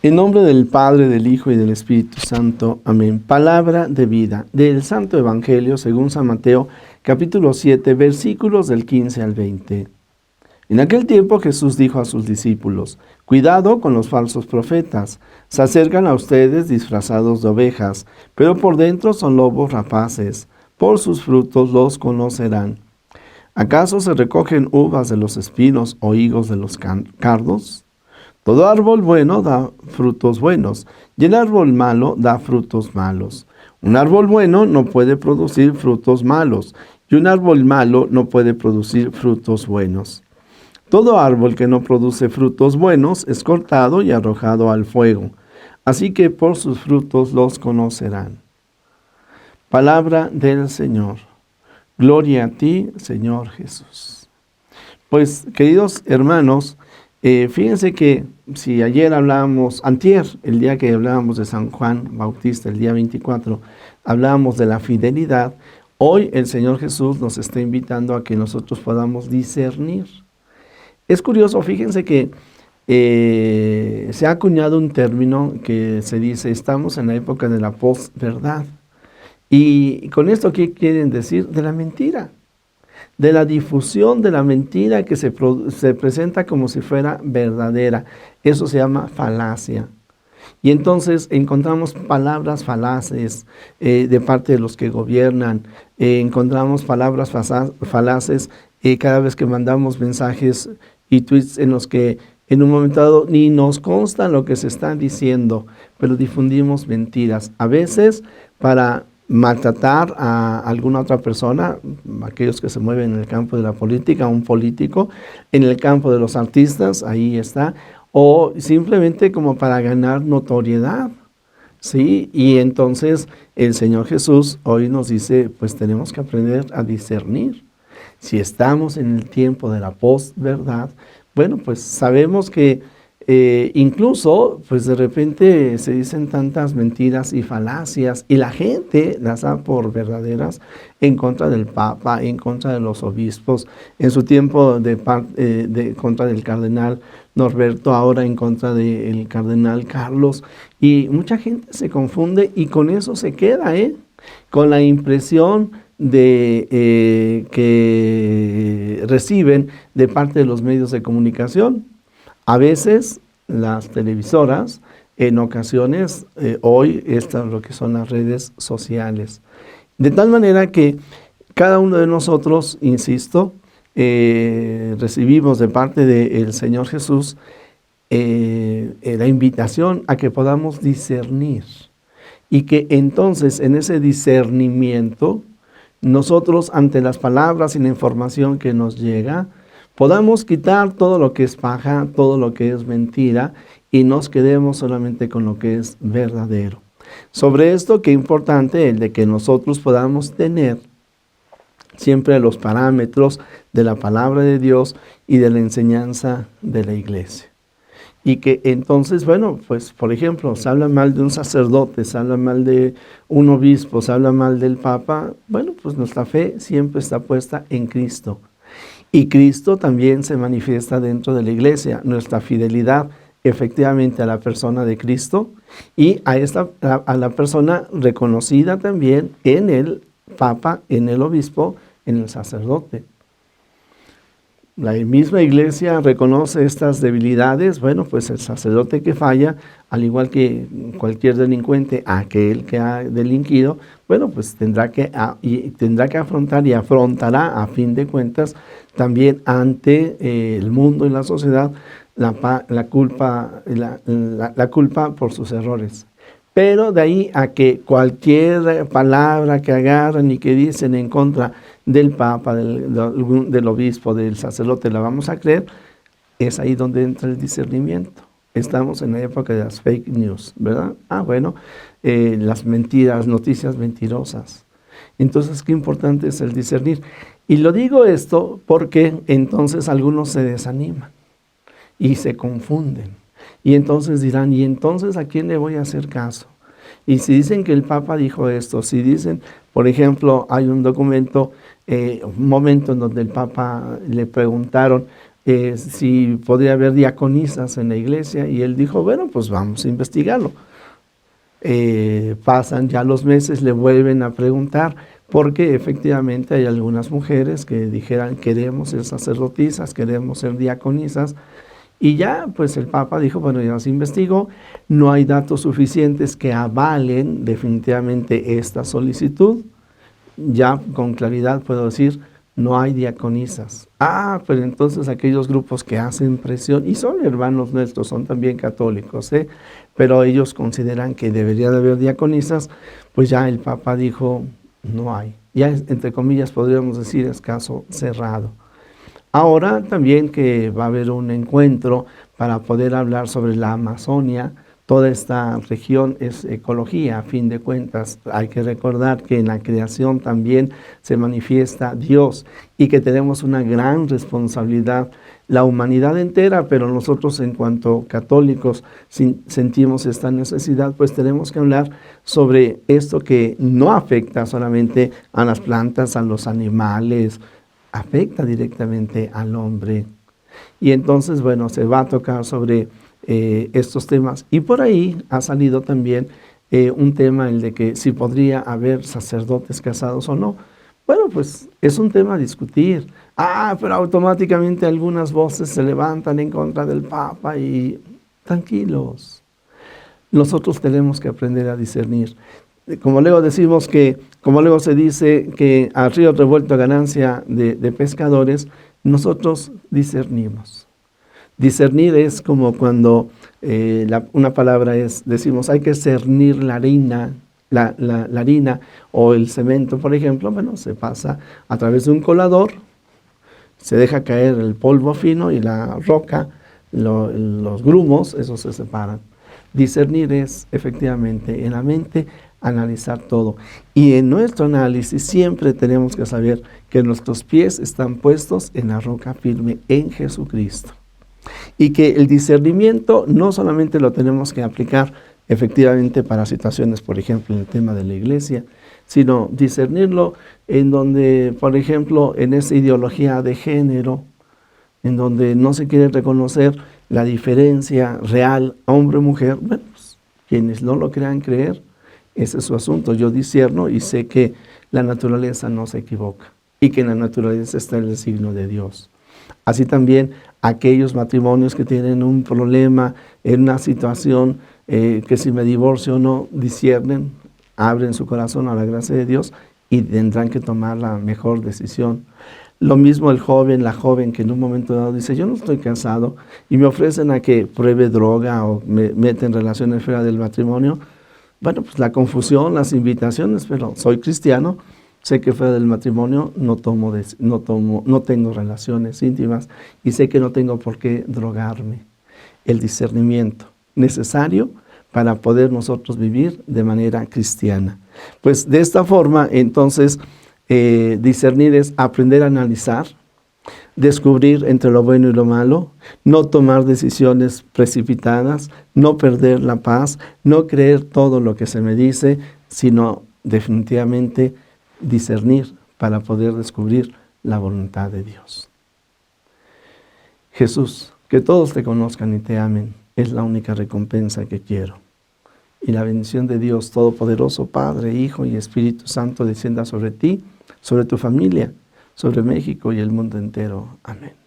En nombre del Padre, del Hijo y del Espíritu Santo. Amén. Palabra de vida del Santo Evangelio según San Mateo, capítulo 7, versículos del 15 al 20. En aquel tiempo Jesús dijo a sus discípulos: Cuidado con los falsos profetas. Se acercan a ustedes disfrazados de ovejas, pero por dentro son lobos rapaces. Por sus frutos los conocerán. ¿Acaso se recogen uvas de los espinos o higos de los cardos? Todo árbol bueno da frutos buenos, y el árbol malo da frutos malos. Un árbol bueno no puede producir frutos malos, y un árbol malo no puede producir frutos buenos. Todo árbol que no produce frutos buenos es cortado y arrojado al fuego. Así que por sus frutos los conocerán. Palabra del Señor. Gloria a ti, Señor Jesús. Pues, queridos hermanos, fíjense que si ayer hablábamos, antier, el día que hablábamos de San Juan Bautista, el día 24, hablábamos de la fidelidad, hoy el Señor Jesús nos está invitando a que nosotros podamos discernir. Es curioso, fíjense que se ha acuñado un término que se dice: estamos en la época de la posverdad. Y con esto, ¿qué quieren decir? De la mentira, de la difusión de la mentira que se presenta como si fuera verdadera. Eso se llama falacia. Y entonces encontramos palabras falaces de parte de los que gobiernan, encontramos palabras falaces cada vez que mandamos mensajes y tweets en los que en un momento dado ni nos consta lo que se está diciendo, pero difundimos mentiras, a veces para maltratar a alguna otra persona, aquellos que se mueven en el campo de la política, un político, en el campo de los artistas, ahí está, o simplemente como para ganar notoriedad, ¿sí? Y entonces el Señor Jesús hoy nos dice, pues tenemos que aprender a discernir. Si estamos en el tiempo de la posverdad, bueno, pues sabemos que incluso, pues de repente se dicen tantas mentiras y falacias y la gente las da por verdaderas en contra del Papa, en contra de los obispos, en su tiempo de contra del cardenal Norberto, ahora en contra del cardenal Carlos, y mucha gente se confunde y con eso se queda, con la impresión de que reciben de parte de los medios de comunicación. A veces las televisoras, en ocasiones, hoy están lo que son las redes sociales. De tal manera que cada uno de nosotros, insisto, recibimos de parte del Señor Jesús la invitación a que podamos discernir. Y que entonces en ese discernimiento, nosotros ante las palabras y la información que nos llega, podamos quitar todo lo que es paja, todo lo que es mentira y nos quedemos solamente con lo que es verdadero. Sobre esto, qué importante el de que nosotros podamos tener siempre los parámetros de la palabra de Dios y de la enseñanza de la iglesia. Y que entonces, bueno, pues por ejemplo, se habla mal de un sacerdote, se habla mal de un obispo, se habla mal del Papa, bueno, pues nuestra fe siempre está puesta en Cristo. Y Cristo también se manifiesta dentro de la iglesia, nuestra fidelidad efectivamente a la persona de Cristo y a la persona reconocida también en el Papa, en el obispo, en el sacerdote. La misma iglesia reconoce estas debilidades. Bueno, pues el sacerdote que falla, al igual que cualquier delincuente, aquel que ha delinquido, bueno, pues tendrá que afrontar y afrontará a fin de cuentas también ante el mundo y la sociedad la culpa por sus errores. Pero de ahí a que cualquier palabra que agarran y que dicen en contra del Papa, del obispo, del sacerdote, la vamos a creer, es ahí donde entra el discernimiento. Estamos en la época de las fake news, ¿verdad? Las mentiras, noticias mentirosas. Entonces, qué importante es el discernir. Y lo digo esto porque entonces algunos se desaniman y se confunden. Y entonces dirán, ¿y entonces a quién le voy a hacer caso? Y si dicen que el Papa dijo esto, si dicen, por ejemplo, hay un documento, un momento en donde el Papa le preguntaron si podría haber diaconisas en la iglesia, y él dijo, bueno, pues vamos a investigarlo. Pasan ya los meses, le vuelven a preguntar, porque efectivamente hay algunas mujeres que dijeran, queremos ser sacerdotisas, queremos ser diaconisas, y ya pues el Papa dijo, bueno, ya se investigó, no hay datos suficientes que avalen definitivamente esta solicitud. Ya con claridad puedo decir, no hay diaconisas. Pero entonces aquellos grupos que hacen presión, y son hermanos nuestros, son también católicos, pero ellos consideran que debería de haber diaconisas, pues ya el Papa dijo, no hay. Ya entre comillas podríamos decir es caso cerrado. Ahora también que va a haber un encuentro para poder hablar sobre la Amazonia. Toda esta región es ecología, a fin de cuentas. Hay que recordar que en la creación también se manifiesta Dios y que tenemos una gran responsabilidad, la humanidad entera, pero nosotros en cuanto católicos sentimos esta necesidad, pues tenemos que hablar sobre esto que no afecta solamente a las plantas, a los animales, afecta directamente al hombre. Y entonces, bueno, se va a tocar sobre estos temas. Y por ahí ha salido también un tema, el de que si podría haber sacerdotes casados o no. Bueno, pues es un tema a discutir. Pero automáticamente algunas voces se levantan en contra del Papa y tranquilos. Nosotros tenemos que aprender a discernir. Como luego decimos como luego se dice que a río revuelto ganancia de pescadores, nosotros discernimos. Discernir es como cuando una palabra decimos, hay que cernir la harina, la harina o el cemento, por ejemplo. Bueno, se pasa a través de un colador, se deja caer el polvo fino y la roca, los grumos, esos se separan. Discernir es efectivamente en la mente analizar todo. Y en nuestro análisis siempre tenemos que saber que nuestros pies están puestos en la roca firme, en Jesucristo. Y que el discernimiento no solamente lo tenemos que aplicar efectivamente para situaciones, por ejemplo, en el tema de la iglesia, sino discernirlo en donde, por ejemplo, en esa ideología de género, en donde no se quiere reconocer la diferencia real hombre-mujer. Bueno, pues, quienes no lo crean creer, ese es su asunto. Yo discierno y sé que la naturaleza no se equivoca y que en la naturaleza está el signo de Dios. Así también aquellos matrimonios que tienen un problema en una situación que si me divorcio o no, disciernen, abren su corazón a la gracia de Dios y tendrán que tomar la mejor decisión. Lo mismo el joven, la joven que en un momento dado dice, yo no estoy casado, y me ofrecen a que pruebe droga o me meten relaciones fuera del matrimonio. Bueno, pues la confusión, las invitaciones, pero soy cristiano, sé que fuera del matrimonio no tengo relaciones íntimas y sé que no tengo por qué drogarme. El discernimiento necesario para poder nosotros vivir de manera cristiana. Pues de esta forma, entonces, discernir es aprender a analizar, descubrir entre lo bueno y lo malo, no tomar decisiones precipitadas, no perder la paz, no creer todo lo que se me dice, sino definitivamente discernir para poder descubrir la voluntad de Dios. Jesús, que todos te conozcan y te amen, es la única recompensa que quiero. Y la bendición de Dios Todopoderoso, Padre, Hijo y Espíritu Santo descienda sobre ti, sobre tu familia, sobre México y el mundo entero. Amén.